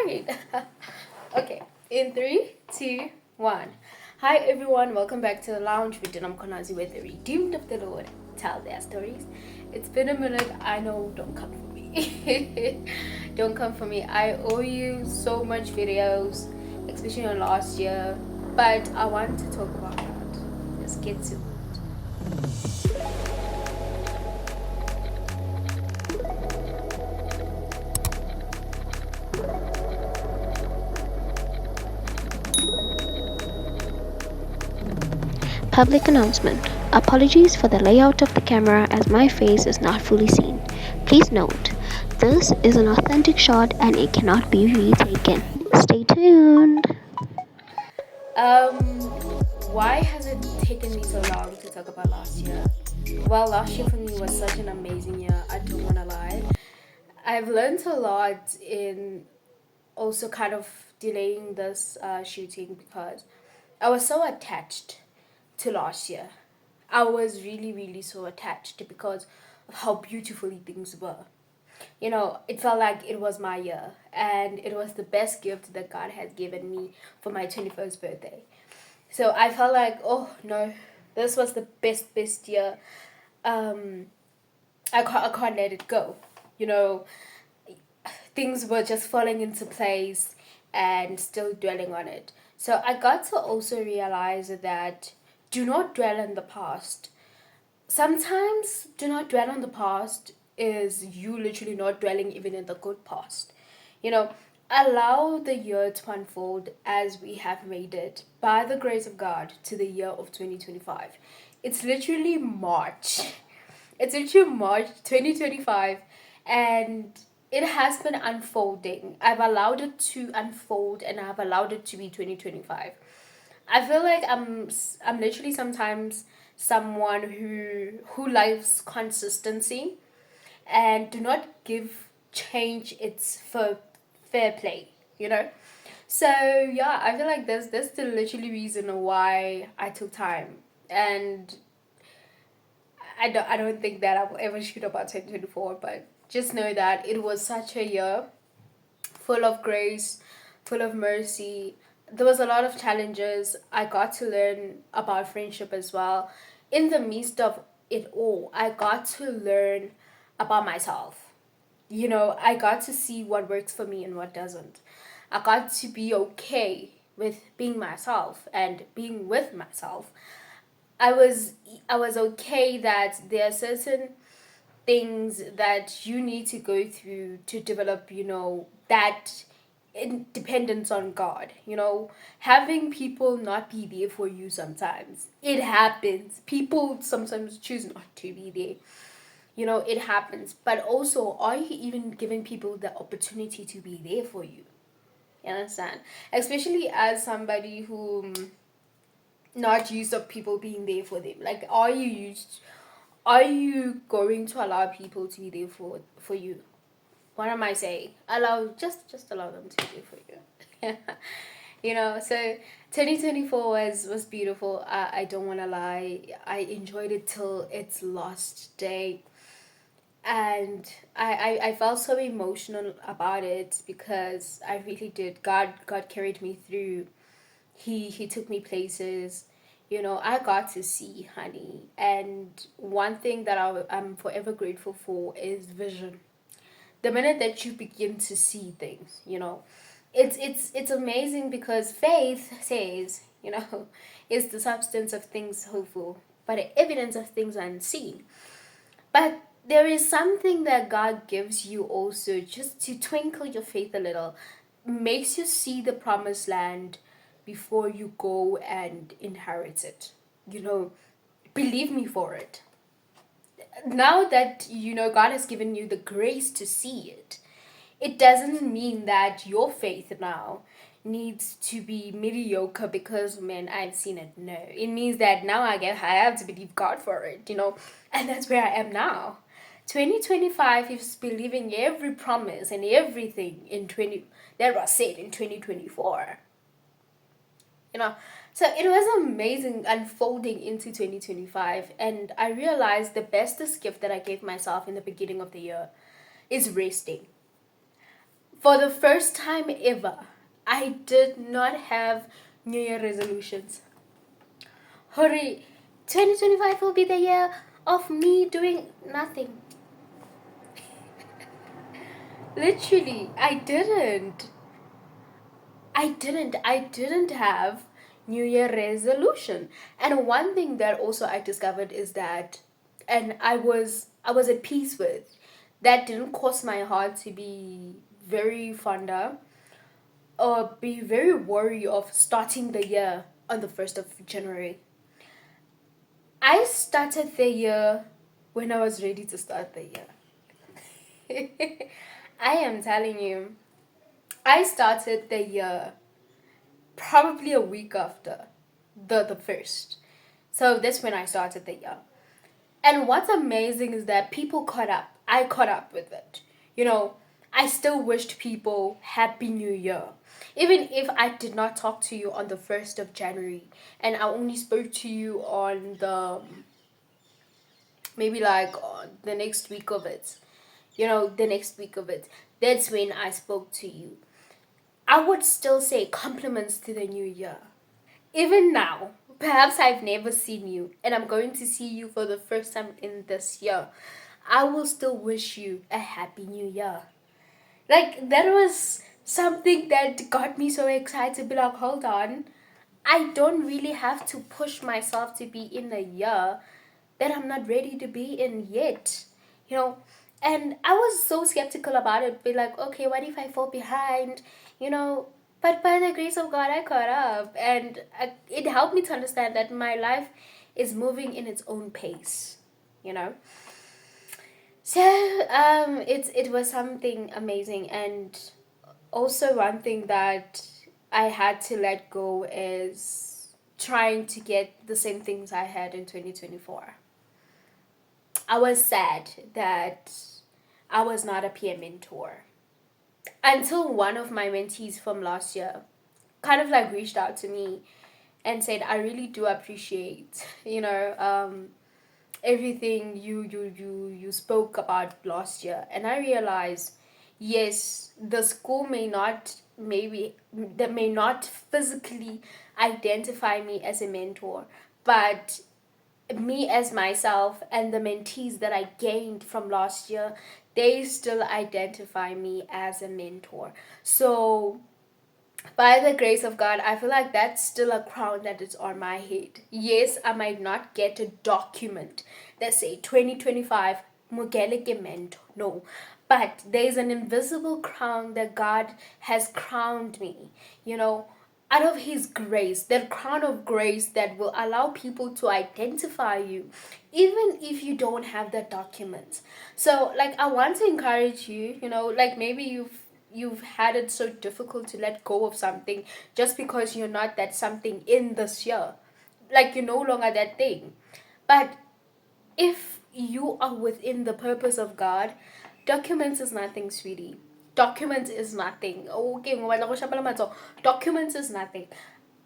right. Okay, in three, two, one. Hi everyone, welcome back to the lounge with Dinam Konazi, where the redeemed of the Lord tell their stories. It's been a minute. I know, don't come for me. Don't come for me. I owe you so much videos, especially on last year. But I want to talk about that. Let's get to it. Public announcement. Apologies for the layout of the camera as my face is not fully seen. Please note, this is an authentic shot and it cannot be retaken. Stay tuned. Um, why has it taken me so long to talk about last year? Well, last year for me was such an amazing year. I don't want to lie. I've learned a lot in also kind of delaying this shooting because I was so attached to last year. I was really, really so attached because of how beautifully things were. It felt like it was my year and it was the best gift that God has given me for my 21st birthday. So I felt like, oh no, this was the best year. Um, I can't let it go. You know, things were just falling into place and still dwelling on it. So I got to also realize that do not dwell on the past. Sometimes do not dwell on the past is you literally not dwelling even in the good past. You know, allow the year to unfold as we have made it by the grace of God to the year of 2025. It's literally March. It's literally March 2025 and it has been unfolding. I've allowed it to unfold and I've allowed it to be 2025. I feel like I'm literally sometimes someone who likes consistency and do not give change its fair play, you know? So yeah, I feel like that's the literally reason why I took time. And I don't think that I will ever shoot about 2024, but just know that it was such a year full of grace, full of mercy. There was a lot of challenges. I got to learn about friendship as well. In the midst of it all, I got to learn about myself. I got to see what works for me and what doesn't. I got to be okay with being myself and being with myself. I was I was okay that there are certain things that you need to go through to develop, that independence on God. Having people not be there for you sometimes. It happens. People sometimes choose not to be there. It happens. But also, are you even giving people the opportunity to be there for you? You understand? Especially as somebody who not used of people being there for them. Like, are you going to allow people to be there for you? What am I saying? Just allow them to be there for you. So 2024 was beautiful. I don't want to lie. I enjoyed it till its last day. And I felt so emotional about it because I really did. God carried me through. He took me places. I got to see honey. And one thing that I'm forever grateful for is vision. The minute that you begin to see things, it's amazing because faith says, is the substance of things hoped for, but the evidence of things unseen. But there is something that God gives you also just to twinkle your faith a little, makes you see the promised land before you go and inherit it. You know, believe me for it. Now that God has given you the grace to see it, it doesn't mean that your faith now needs to be mediocre because man I've seen it. No, it means that now I have to believe God for it, and that's where I am now. 2025 is believing every promise and everything in 20 that was said in 2024. you know so it was amazing unfolding into 2025, and I realized the bestest gift that I gave myself in the beginning of the year is resting. For the first time ever, I did not have New Year resolutions. Hurry, 2025 will be the year of me doing nothing. Literally, I didn't have New Year resolution. And one thing that also I discovered is that, and I was at peace with, that didn't cause my heart to be very fonder or be very worried of starting the year on the 1st of January. I started the year when I was ready to start the year. I am telling you, I started the year probably a week after the first. So that's when I started the year. And what's amazing is that people caught up. I caught up with it. You know, I still wished people Happy New Year. Even if I did not talk to you on the 1st of January and I only spoke to you on the maybe like the next week of it, the next week of it, that's when I spoke to you. I would still say compliments to the new year. Even now, perhaps I've never seen you and I'm going to see you for the first time in this year. I will still wish you a happy new year. Like, that was something that got me so excited to be like, hold on. I don't really have to push myself to be in a year that I'm not ready to be in yet. You know, and I was so skeptical about it, be like, okay, what if I fall behind? You know, but by the grace of God, I caught up, and it helped me to understand that my life is moving in its own pace. You know, so it was something amazing, and also one thing that I had to let go is trying to get the same things I had in 2024. I was sad that I was not a peer mentor until one of my mentees from last year kind of like reached out to me and said, I really do appreciate, everything you spoke about last year. And I realized, yes, the school may not physically identify me as a mentor, but me as myself and the mentees that I gained from last year, they still identify me as a mentor. So, by the grace of God, I feel like that's still a crown that is on my head. Yes, I might not get a document that say 2025 Mugeleke mentor. No. But there's an invisible crown that God has crowned me. You know, out of his grace, that crown of grace that will allow people to identify you even if you don't have the documents. So like, I want to encourage you, like, maybe you've had it so difficult to let go of something just because you're not that something in this year, like you're no longer that thing. But if you are within the purpose of God, documents is nothing, sweetie. Documents is nothing. Okay, documents is nothing.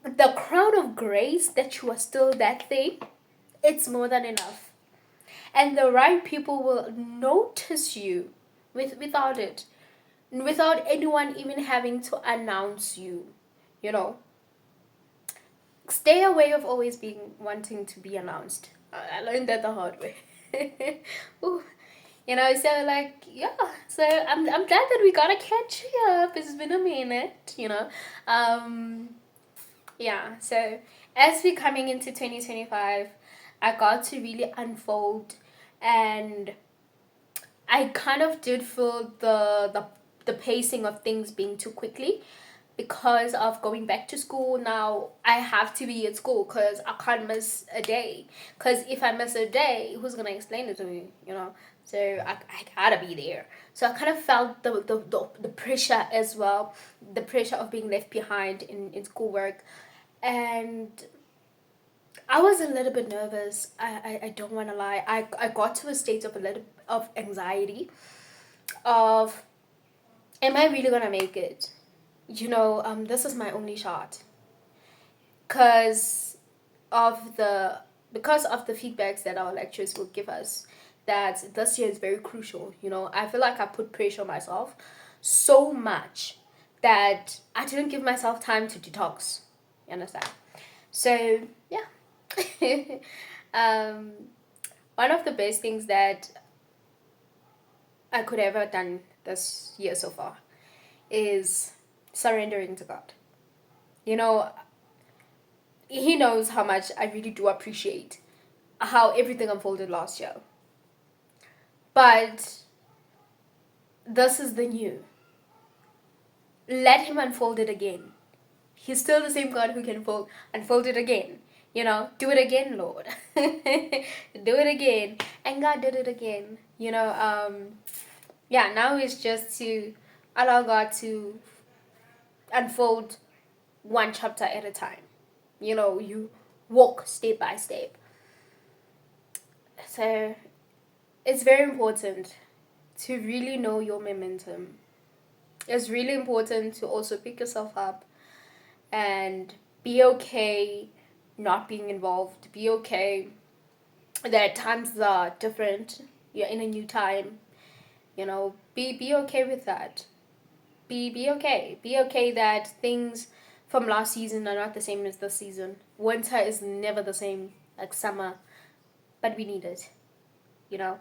The crown of grace that you are still that thing, it's more than enough. And the right people will notice you without it, without anyone even having to announce you. You know, stay away of always being wanting to be announced. I learned that the hard way. Ooh. So like, yeah. So I'm glad that we got to catch up. It's been a minute. Um, yeah. So as we're coming into 2025, I got to really unfold, and I kind of did feel the pacing of things being too quickly because of going back to school. Now I have to be at school because I can't miss a day, because if I miss a day, who's gonna explain it to me? So I gotta be there. So I kind of felt the pressure as well, the pressure of being left behind in schoolwork. And I was a little bit nervous. I don't want to lie. I got to a state of a little of anxiety of, am I really gonna make it? This is my only shot. Cause of the because of the feedbacks that our lecturers will give us, that this year is very crucial. I feel like I put pressure on myself. so much that I didn't give myself time to detox. You understand? So yeah. One of the best things that I could ever done this year so far is surrendering to God. You know, He knows how much I really do appreciate how everything unfolded last year. But this is the new. Let Him unfold it again. He's still the same God who can unfold it again. You know, do it again, Lord. Do it again. And God did it again. You know, yeah, now it's just to allow God to unfold one chapter at a time. You know, you walk step by step. So it's very important to really know your momentum. It's really important to also pick yourself up and be okay not being involved. Be okay that times are different. You're in a new time. You know, be okay with that. Be okay. Be okay that things from last season are not the same as this season. Winter is never the same like summer, but we need it. You know.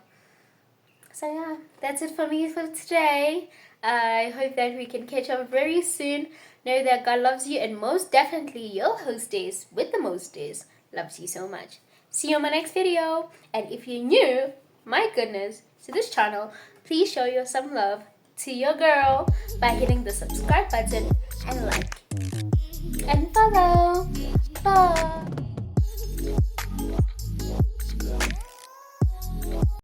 So yeah, that's it for me for today. I hope that we can catch up very soon. Know that God loves you, and most definitely your hostess with the mostess loves you so much. See you on my next video. And if you're new, my goodness, to this channel, please show your some love to your girl by hitting the subscribe button and like and follow. Bye.